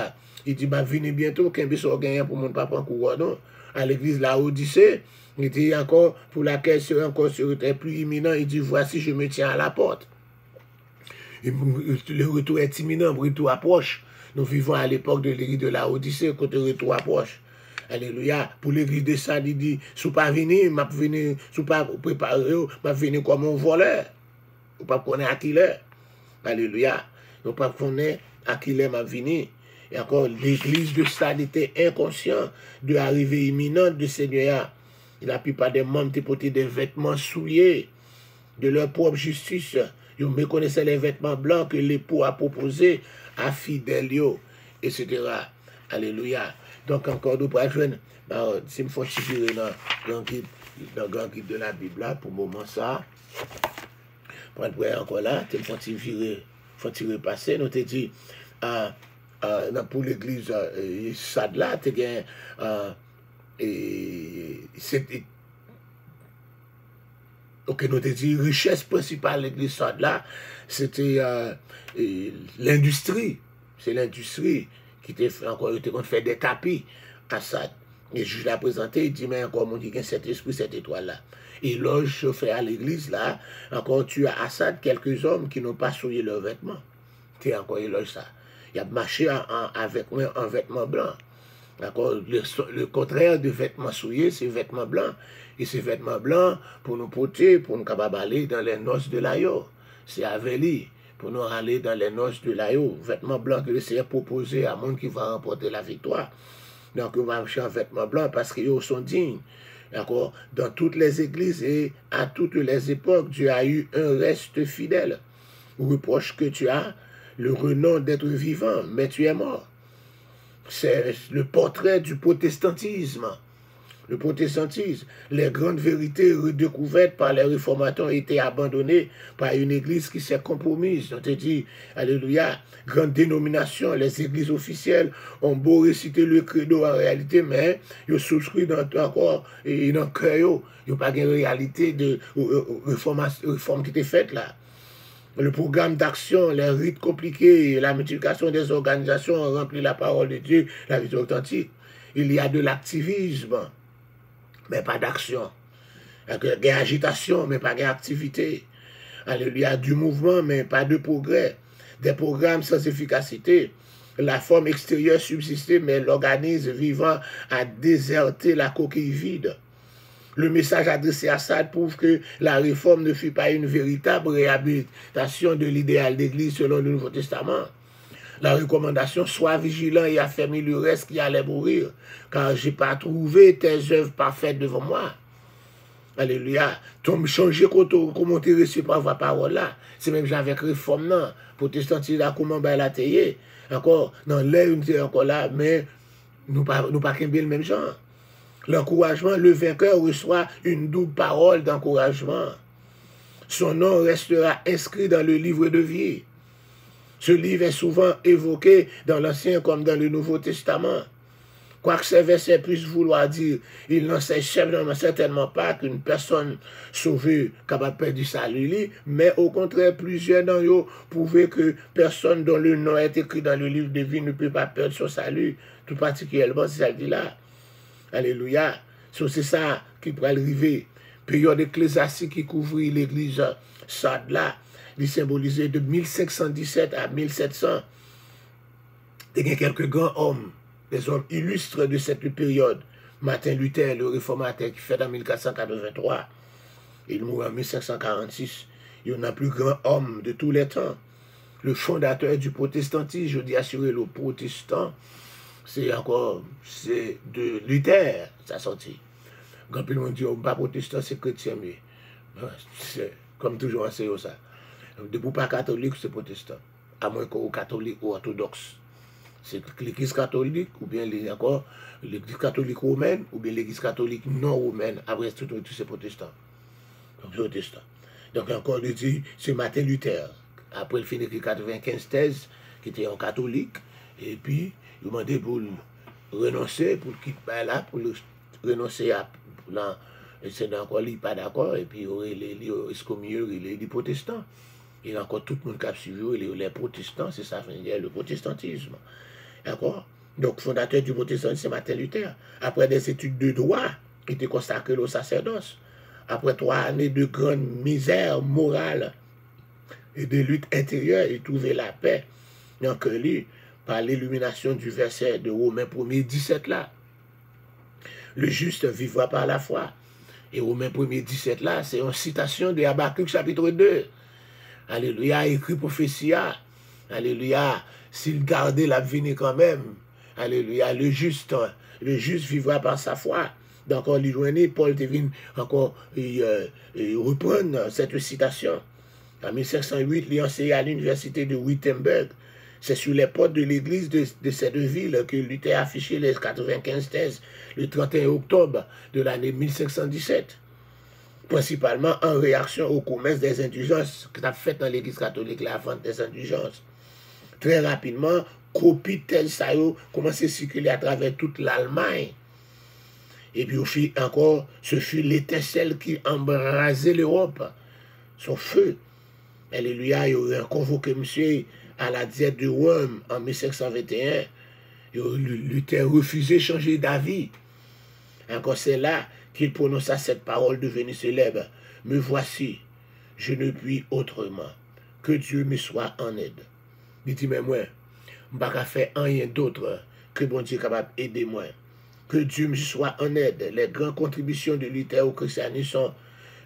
il dit, m'a venir bientôt, qu'un peu soit gagné pour mon papa en couronne. À l'église Laodicée, il dit encore, pour laquelle serait plus imminent, il dit, voici, je me tiens à la porte. Le retour est imminent, le retour approche. Nous vivons à l'époque de l'église de la Odyssée, quand le retour approche. Alléluia. Pour l'église de Sardes, il dit, si vous pas venir, m'a venir, si vous pas préparer, m'a venir comme un voleur. Vous pas connaître à qui l'est. Alléluia. Vous pas connaître à qui l'est m'a venir. Et encore, l'église de Sardes était inconscient de l'arrivée imminente du Seigneur. La plupart des membres étaient portés des vêtements souillés de leur propre justice. Ils méconnaissaient les vêtements blancs que l'époux a proposés à fidèles, etc. Alléluia. Donc encore, nous pourrons joindre, si nous faut tirer dans le grand guide de la Bible, là, pour le moment ça, pour être encore là, il faut tirer passer, nous te dit, pour l'église Sardes là, tu as ok, nous avons dit, richesse principale de l'église Sardes là, c'était l'industrie. C'est l'industrie qui était fait des tapis à Sardes. Et je l'ai présenté, il dit, mais encore, mon dit, cet esprit, cette étoile-là. Et loge chauffé à l'église là, encore, tu as à Sardes quelques hommes qui n'ont pas souillé leurs vêtements. Tu encore éloge ça. Il a marché avec moi en vêtements blancs. D'accord? Le contraire de vêtements souillés, c'est vêtements blancs. Et ces vêtements blancs, pour nous porter, pour nous capables aller dans les noces de l'Aïo. C'est Aveli, pour nous aller dans les noces de l'Aïo. Vêtements blancs que le Seigneur proposé à monde qui va remporter la victoire. Donc, on va marcher en vêtements blancs parce qu'ils sont dignes. D'accord? Dans toutes les églises et à toutes les époques, Dieu a eu un reste fidèle. Reproche que tu as le renom d'être vivant, mais tu es mort. C'est le portrait du protestantisme. Le protestantisme, les grandes vérités redécouvertes par les réformateurs ont été abandonnées par une église qui s'est compromise. On te dit, alléluia, grande dénomination, les églises officielles ont beau réciter le credo en réalité, mais ils souscrivent dans encore et dans le cœur, il n'y a pas de réalité de réforme qui était faite là. Le programme d'action, les rites compliqués, la multiplication des organisations ont rempli la parole de Dieu, la vie authentique. Il y a de l'activisme, mais pas d'action. Il y a agitation, mais pas d'activité. Il y a du mouvement, mais pas de progrès. Des programmes sans efficacité. La forme extérieure subsistait, mais l'organisme vivant a déserté la coquille vide. Le message adressé à Sardes prouve que la réforme ne fut pas une véritable réhabilitation de l'idéal d'église selon le Nouveau Testament. La recommandation, sois vigilant et affermis le reste qui allait mourir, car je n'ai pas trouvé tes œuvres parfaites devant moi. Alléluia. Tu changer comment tu reçu par la parole là. C'est même avec réforme, non. Protestantisme là, comment ben la tailler. Encore, dans l'air, nous sommes encore là, mais nous pas le même genre. L'encouragement, le vainqueur reçoit une double parole d'encouragement. Son nom restera inscrit dans le livre de vie. Ce livre est souvent évoqué dans l'Ancien comme dans le Nouveau Testament. Quoique ces versets puissent vouloir dire, il n'en sait certainement pas qu'une personne sauvée capable de perdre du salut, mais au contraire, plusieurs d'entre eux prouvaient que personne dont le nom est écrit dans le livre de vie ne peut pas perdre son salut, tout particulièrement si ça le dit là. Alléluia. C'est ça qui pourrait arriver. Période ecclésiastique qui couvrit l'église Sardes là, il symbolisait de 1517 à 1700. Il y a quelques grands hommes, des hommes illustres de cette période. Martin Luther, le réformateur qui fait en 1483, il mourut en 1546. Il y en a plus grand homme de tous les temps. Le fondateur du protestantisme, je dis assurer le protestant, c'est de Luther, ça sorti. Quand le monde dit, oh, pas protestant, c'est chrétien, mais c'est comme toujours, c'est ça. Depuis pas catholique, c'est protestant. À moins qu'au catholique ou orthodoxe. C'est l'église catholique, ou bien encore l'église catholique romaine, ou bien l'église catholique non romaine. Après, tout c'est protestant. Donc, protestant. Donc, encore, il dit, c'est Martin Luther. Après, il finit 95 thèses, qui était en catholique, et puis, il m'a demandé pour renoncer, pour quitter là, pour renoncer à. C'est encore, il n'est pas d'accord, et puis, il est des protestants. Il y a encore tout le monde qui a suivi les protestants, c'est ça, le protestantisme. D'accord? Donc, fondateur du protestantisme, c'est Martin Luther. Après des études de droit, il était consacré au sacerdoce. Après 3 années de grande misère morale et de lutte intérieure, il trouvait la paix. Donc, lui, par l'illumination du verset de Romains 1er 17 là, le juste vivra par la foi. Et Romains 1er 17 là, c'est une citation de Habakkuk chapitre 2. Alléluia, écrit prophétie. Alléluia, s'il gardait la vie quand même. Alléluia, le juste vivra par sa foi. Donc, on lit Paul devine encore reprendre cette citation. En 1508, il enseignait à l'université de Wittenberg. C'est sur les portes de l'église de cette ville que Luther a affiché les 95 thèses le 31 octobre de l'année 1517. Principalement en réaction au commerce des indulgences que tu as fait dans l'église catholique, la vente des indulgences. Très rapidement, copie de thèses ça commencé à circuler à travers toute l'Allemagne. Et puis, encore, ce fut l'étincelle qui embrasait l'Europe. Son feu. Alléluia, il aurait convoqué monsieur à la diète de Rome en 1521. Luther refusé de changer d'avis. Encore c'est là qu'il prononça cette parole devenue célèbre. Me voici, je ne puis autrement. Que Dieu me soit en aide. Il dit, mais moi, je ne peux pas faire rien d'autre que bon Dieu est capable d'aider moi. Que Dieu me soit en aide. Les grandes contributions de Luther au christianisme sont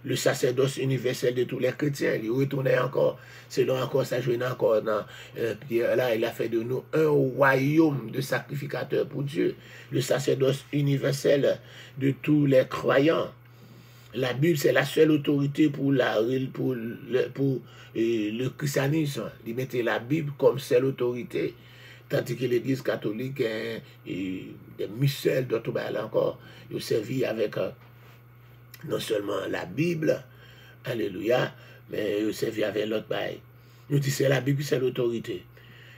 le sacerdoce universel de tous les chrétiens. Il retournait encore, selon encore ça jouait encore dans là, il a fait de nous un royaume de sacrificateurs pour Dieu. Le sacerdoce universel de tous les croyants. La Bible, c'est la seule autorité pour le christianisme. Il mettait la Bible comme seule autorité. Tandis que l'Église catholique est des missels d'autres là encore. Ils servi avec non seulement la Bible, alléluia, mais ils servi avec l'autre bail. Nous disons c'est la Bible, c'est l'autorité.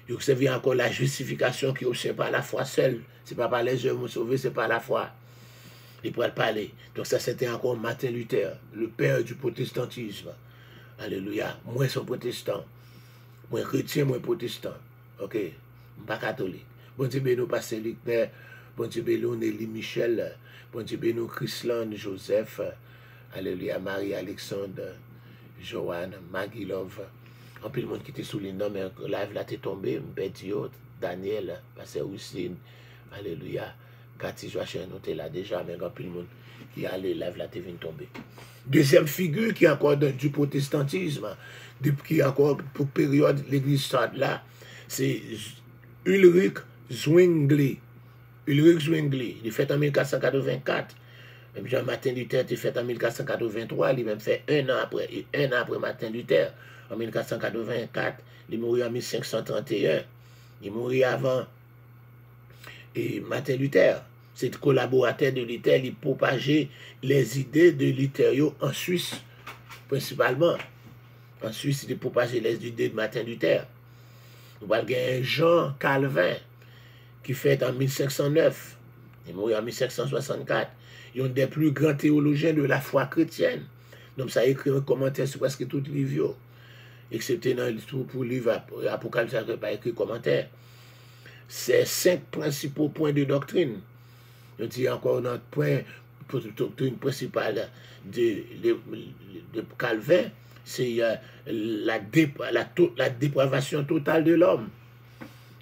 Ils servi encore la justification qui est par la foi seule. Ce n'est pas par les œuvres sauvés, c'est par la foi. Il pourrait parler. Donc ça, c'était encore Martin Luther, le père du protestantisme. Alléluia. Moi, je suis protestant. Moi, chrétien, moi, protestant. Ok? Pas catholique. Bon Dieu, nous, Pasteur Luc, bon Dieu, nous, Nelly Michel, bon Dieu, nous, Chrisland, Joseph, alléluia, Marie-Alexandre, Joanne, Maggie Love, en plus le monde qui était sous les noms, mais live là, t'es tombé, Bédio, Daniel, Pasteur Hussein, alléluia, Cathy Joachim, nous t'es là déjà, mais en plus le monde qui allait live là, t'es venu tomber. Deuxième figure qui est encore du protestantisme, qui est encore pour période l'église Sardes là, c'est Ulrich Zwingli. Ulrich Zwingli, il est fait en 1484. Et puis Martin Luther est fait en 1483. Il même fait un an après Martin Luther, en 1484. Il est mort en 1531. Il est mort avant et Martin Luther. C'est collaborateur de Luther, il propageait les idées de Luther en Suisse. principalement. Ensuite, c'était propager les idées de Martin Luther. Nous avons Jean Calvin, qui fait en 1509, il est mort en 1564. Il est un des plus grands théologiens de la foi chrétienne. Donc, ça a écrit un commentaire sur presque tout le livre, excepté dans pour le livre Apocalypse, ça n'a pas écrit commentaire. C'est 5 principaux points de doctrine. Je dis encore notre point de doctrine principale de Calvin, c'est la dépravation totale de l'homme.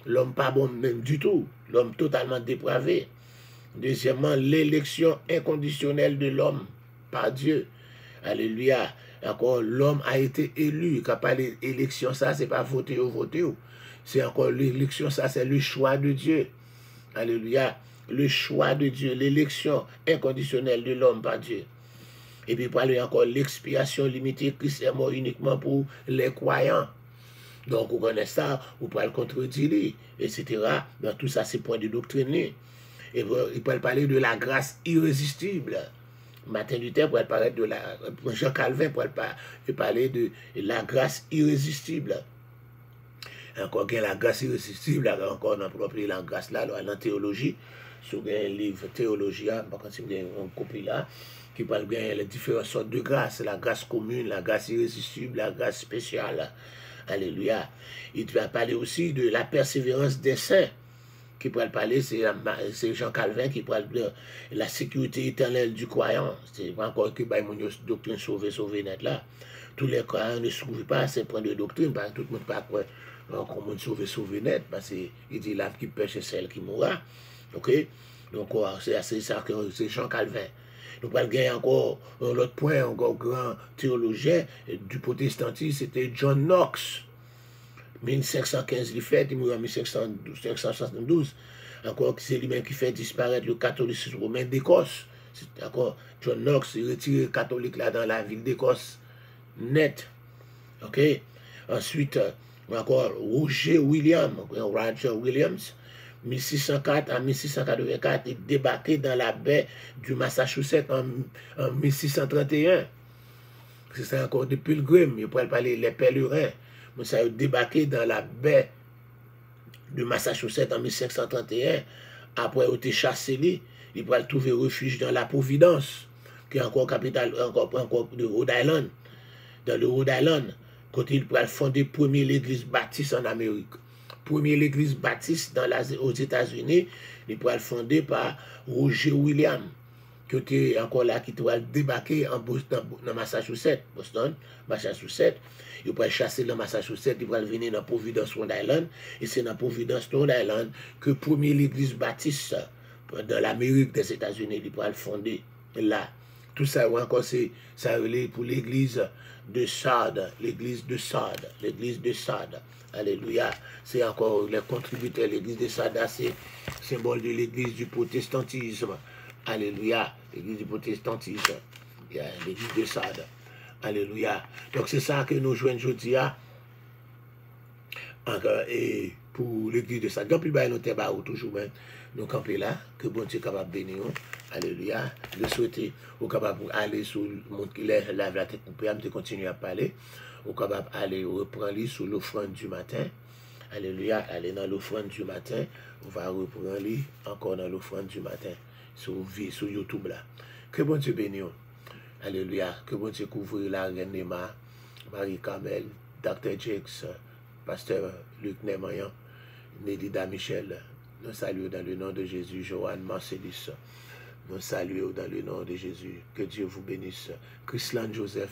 L'homme pas bon même du tout. L'homme totalement dépravé. Deuxièmement, l'élection inconditionnelle de l'homme par Dieu. Alléluia. Encore, l'homme a été élu. Quand parle d'élection, ça, c'est pas voter ou voter. C'est encore l'élection, ça, c'est le choix de Dieu. Alléluia. Le choix de Dieu, l'élection inconditionnelle de l'homme par Dieu. Et puis, parler encore l'expiation limitée. Christ est mort uniquement pour les croyants. Donc, vous connaissez ça, vous pouvez le contredire, etc. Dans tout ça, c'est point de doctrine. Et il peut parler de la grâce irrésistible. Martin Luther pourrait parler de la... Jean Calvin pourrait parler de la grâce irrésistible. Encore qu'il y a la grâce irrésistible, encore dans propre la grâce là, dans la théologie, sur un livre théologie, par contre, il y a une copie là, qui parle bien les différentes sortes de grâce, la grâce commune, la grâce irrésistible, la grâce spéciale. Alléluia. Il va parler aussi de la persévérance des saints. Qui pourrait parler, c'est Jean Calvin qui parle de la sécurité éternelle du croyant. C'est pas encore que une doctrine sauver net là. Tous les croyants ne suivent pas ces points de doctrine, parce que tout le monde pas quoi comment sauver net, parce qu'il dit l'âme qui pêche c'est celle qui mourra. Ok? Donc c'est ça que c'est Jean Calvin. Nous allons gagner encore l'autre point, encore grand théologien du protestantisme, c'était John Knox. 1515, il fait, il mourut en 1572. Encore, c'est lui-même qui fait disparaître le catholicisme romain d'Écosse. D'accord, John Knox, il retire le catholique là dans la ville d'Écosse, net. Ok, ensuite, encore Roger Williams, 1604 à 1684, il débarquait dans la baie du Massachusetts en 1631. C'est ça encore des pilgrims, il pourrait parler les pèlerins. Mais ça a débarqué dans la baie de Massachusetts en 1531. Après, il a été chassé, il pourrait trouver refuge dans la Providence, qui est encore capitale encore de Rhode Island. Dans le Rhode Island, quand il pourrait fonder la première église baptiste en Amérique. Première église baptiste aux États-Unis, il pourrait fonder par Roger Williams, qui était encore là, qui pourrait débarquer dans Massachusetts, Boston, Massachusetts. Il pourrait chasser dans Massachusetts, il pourrait venir dans Providence, Rhode Island. Et c'est dans Providence, Rhode Island, que première l'église baptiste dans l'Amérique des États-Unis, il pourrait fonder là. Tout ça, ou encore, ça relève pour l'église de Sardes, l'église de Sardes, l'église de Sardes. Alléluia. C'est encore les contributeurs, l'église de Sardes, c'est symbole de l'église du protestantisme. Alléluia. L'église du protestantisme. Il y a l'église de Sardes. Alléluia. Donc c'est ça que nous jouons aujourd'hui. Et pour l'église de Sardes. Donc, plus bas, nous sommes toujours, nous camper là, que bon Dieu est capable de bénir. Alléluia. Je souhaite au capable d'aller sur le monde qui lève la tête coupée, de continuer à parler. Au capable d'aller reprendre sur l'offrande du matin. Alléluia. Aller dans l'offrande du matin. On va reprendre encore dans l'offrande du matin. Sur YouTube là. Que bon Dieu bénisse. Alléluia. Que bon Dieu couvre la reine Nema, Marie Carmel, Dr. Jakes, Pasteur Luc Nemayan, Nélida Michel. Nous saluons dans le nom de Jésus, Joanne Marcelis. Nous saluons dans le nom de Jésus. Que Dieu vous bénisse. Chrislan Joseph,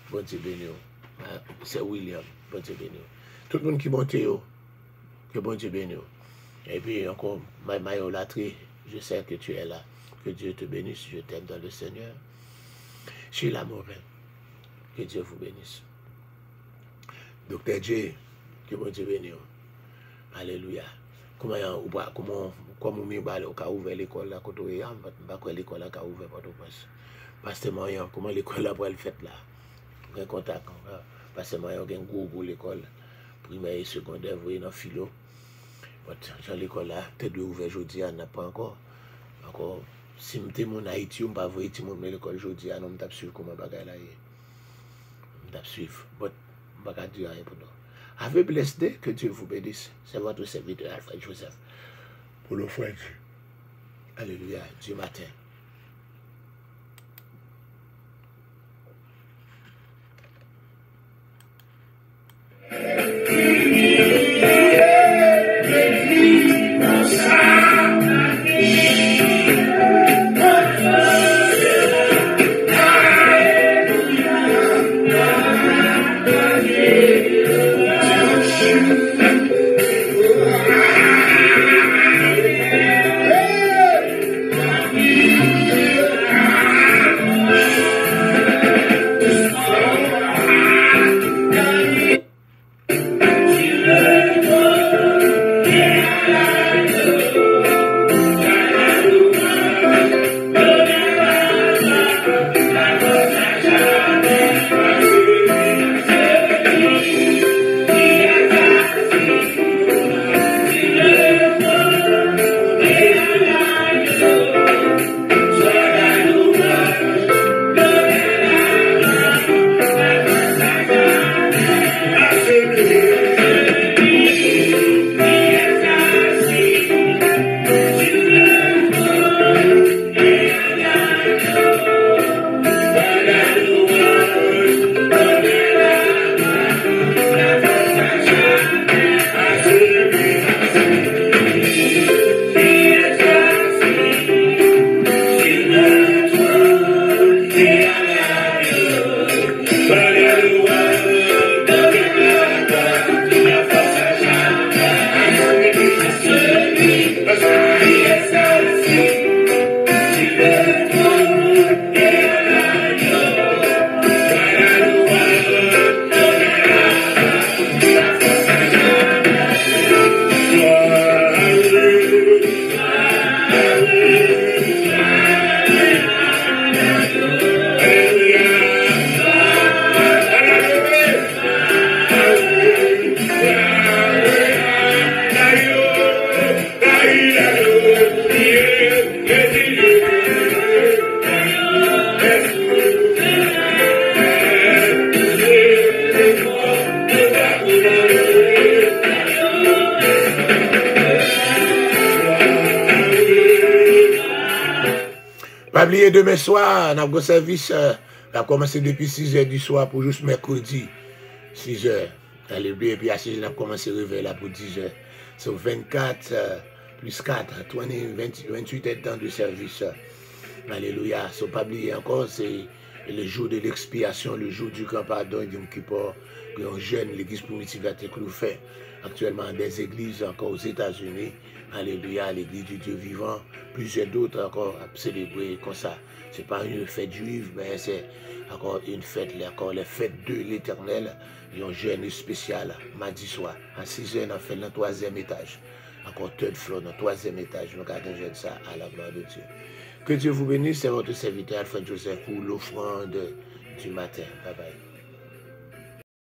bon Dieu bénisse. C'est William, bon Dieu bénisse. Tout le monde qui monte, que bon Dieu bénisse. Et puis encore, Mayo Latri, je sais que tu es là. Que Dieu te bénisse, je t'aime dans le Seigneur. Sheila Morin, que Dieu vous bénisse. Docteur J, que bon Dieu bénisse. Alléluia. Comment on a ouvert l'école là, quand on est là, l'école là a ouvert pour Pasteur Marion, comment l'école là pour le faire là? Un contact. Pasteur Marion a un gros l'école, primaire et secondaire, vous voyez dans philo. Dans l'école là, peut-être ouvert aujourd'hui, on n'a pas encore. Si je suis en Haïti, je ne vais pas voir l'école aujourd'hui, je ne sais pas comment je vais. On va suivre. Bon, on va dire rien pour nous. Have a blessed day. Que Dieu vous bénisse. C'est votre serviteur Alfred Joseph. Pour le frère. Alléluia. Du matin. Pas oublier demain soir, on a un service, on a commencé depuis 6 h du soir pour juste mercredi, 6 h. Alléluia, et puis à 6 h, on a commencé à réveiller là pour 10 h. C'est 24 plus 4, 28 heures de temps de service. Alléluia. So, pas oublier encore, c'est le jour de l'expiation, le jour du grand pardon, du Kippur, que un jeune, l'église primitive que nous fait actuellement dans des églises encore aux États-Unis. Alléluia, l'église du Dieu vivant. Plusieurs d'autres encore à célébrer comme ça. Ce n'est pas une fête juive, mais c'est encore une fête, encore les fêtes de l'éternel. Il y a un jeûne spécial mardi soir. À 6 h, on a fait le 3e étage. Encore third floor, dans le 3e étage. Nous regardons ça à la gloire de Dieu. Que Dieu vous bénisse, c'est votre serviteur Alfred Joseph pour l'offrande du matin. Bye bye.